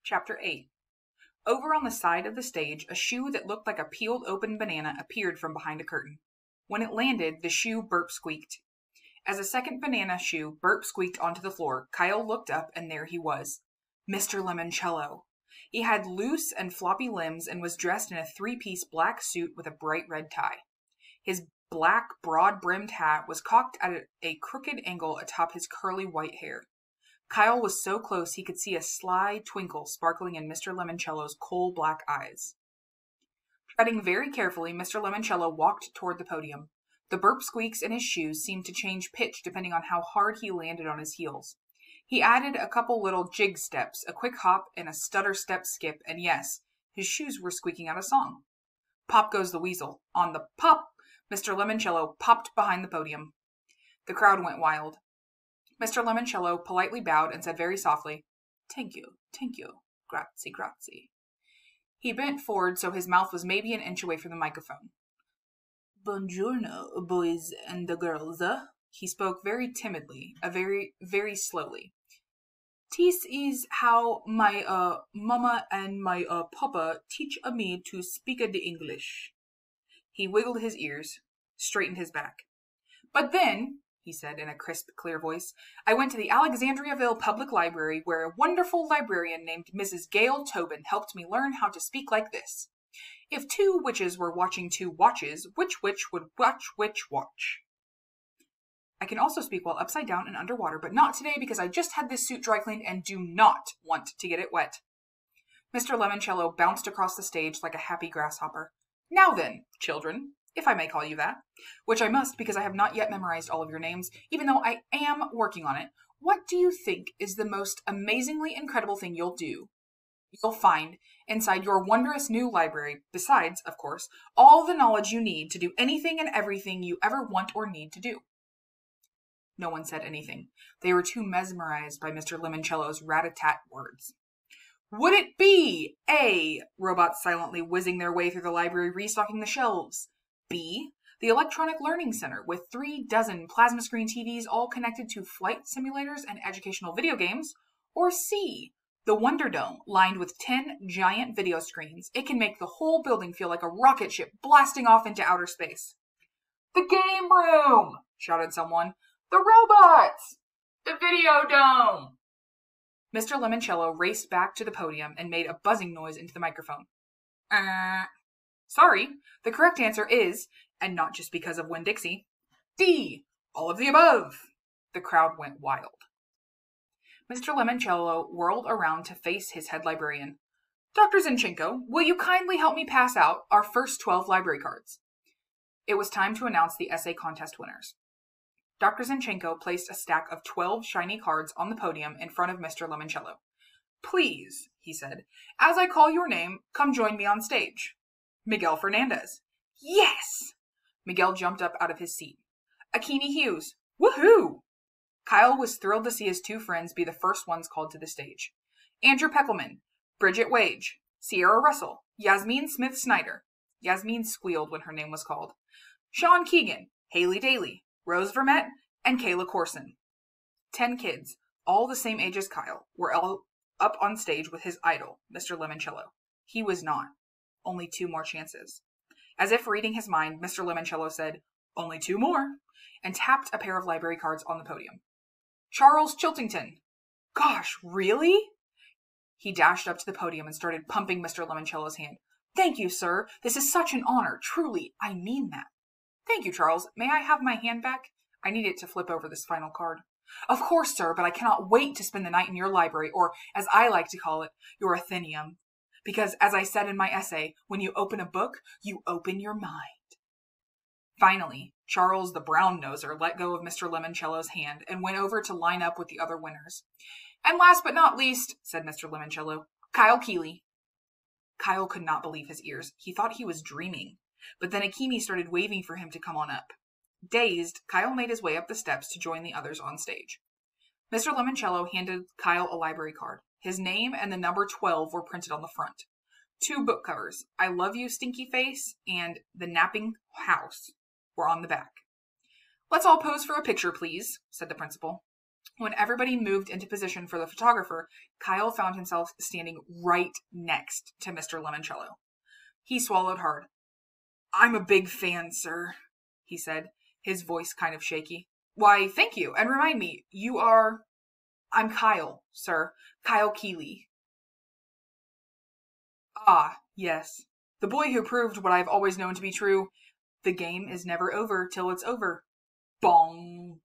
Chapter 8. Over on the side of the stage, a shoe that looked like a peeled open banana appeared from behind a curtain. When it landed, the shoe burp squeaked. As a second banana shoe burp squeaked onto the floor, Kyle looked up and there he was. Mr. Lemoncello. He had loose and floppy limbs and was dressed in a three-piece black suit with a bright red tie. His black, broad-brimmed hat was cocked at a crooked angle atop his curly white hair. Kyle was so close he could see a sly twinkle sparkling in Mr. Lemoncello's coal-black eyes. Treading very carefully, Mr. Lemoncello walked toward the podium. The burp squeaks in his shoes seemed to change pitch depending on how hard he landed on his heels. He added a couple little jig steps, a quick hop, and a stutter step skip, and yes, his shoes were squeaking out a song. Pop goes the weasel. On the pop, Mr. Lemoncello popped behind the podium. The crowd went wild. Mr. Lemoncello politely bowed and said very softly, thank you, grazie, grazie. He bent forward so his mouth was maybe an inch away from the microphone. Buongiorno, boys and the girls. He spoke very timidly, very slowly. This is how my mama and my papa teach me to speak the English. He wiggled his ears, straightened his back. But then, he said in a crisp, clear voice, I went to the Alexandriaville Public Library where a wonderful librarian named Mrs. Gail Tobin helped me learn how to speak like this. If two witches were watching two watches, which witch would watch which watch? I can also speak while upside down and underwater, but not today because I just had this suit dry cleaned and do not want to get it wet. Mr. Lemoncello bounced across the stage like a happy grasshopper. Now then, children, if I may call you that, which I must because I have not yet memorized all of your names, even though I am working on it, what do you think is the most amazingly incredible thing you'll find inside your wondrous new library, besides, of course, all the knowledge you need to do anything and everything you ever want or need to do? No one said anything. They were too mesmerized by Mr. Lemoncello's rat-a-tat words. Would it be A, robots silently whizzing their way through the library restocking the shelves? B, the Electronic Learning Center with 36 plasma screen TVs all connected to flight simulators and educational video games? Or C, the Wonder Dome lined with 10 giant video screens? It can make the whole building feel like a rocket ship blasting off into outer space. The game room, shouted someone. The robots! The video dome! Mr. Lemoncello raced back to the podium and made a buzzing noise into the microphone. Sorry, the correct answer is, and not just because of Winn-Dixie, D, all of the above. The crowd went wild. Mr. Lemoncello whirled around to face his head librarian. Dr. Zinchenko, will you kindly help me pass out our first 12 library cards? It was time to announce the essay contest winners. Dr. Zinchenko placed a stack of 12 shiny cards on the podium in front of Mr. Lemoncello. Please, he said, as I call your name, come join me on stage. Miguel Fernandez. Yes! Miguel jumped up out of his seat. Akini Hughes. Woohoo! Kyle was thrilled to see his two friends be the first ones called to the stage. Andrew Peckelman, Bridget Wage, Sierra Russell, Yasmin Smith-Snyder. Yasmin squealed when her name was called. Sean Keegan, Haley Daly, Rose Vermette, and Kayla Corson. 10 kids, all the same age as Kyle, were all up on stage with his idol, Mr. Lemoncello. He was not. Only 2 more chances. As if reading his mind, Mr. Lemoncello said, only 2 more, and tapped a pair of library cards on the podium. Charles Chiltington. Gosh, really? He dashed up to the podium and started pumping Mr. Lemoncello's hand. Thank you, sir. This is such an honor. Truly, I mean that. Thank you, Charles. May I have my hand back? I need it to flip over this final card. Of course, sir, but I cannot wait to spend the night in your library, or, as I like to call it, your Athenaeum. Because, as I said in my essay, when you open a book, you open your mind. Finally, Charles the brown-noser let go of Mr. Lemoncello's hand and went over to line up with the other winners. And last but not least, said Mr. Lemoncello, Kyle Keeley. Kyle could not believe his ears. He thought he was dreaming. But then Akimi started waving for him to come on up. Dazed, Kyle made his way up the steps to join the others on stage. Mr. Lemoncello handed Kyle a library card. His name and the number 12 were printed on the front. 2 book covers, I Love You, Stinky Face, and The Napping House, were on the back. Let's all pose for a picture, please, said the principal. When everybody moved into position for the photographer, Kyle found himself standing right next to Mr. Lemoncello. He swallowed hard. "I'm a big fan, sir," he said, his voice kind of shaky. "Why, thank you, and remind me, you are—" "I'm Kyle, sir. Kyle Keeley." "Ah, yes. The boy who proved what I've always known to be true. The game is never over till it's over." Bong!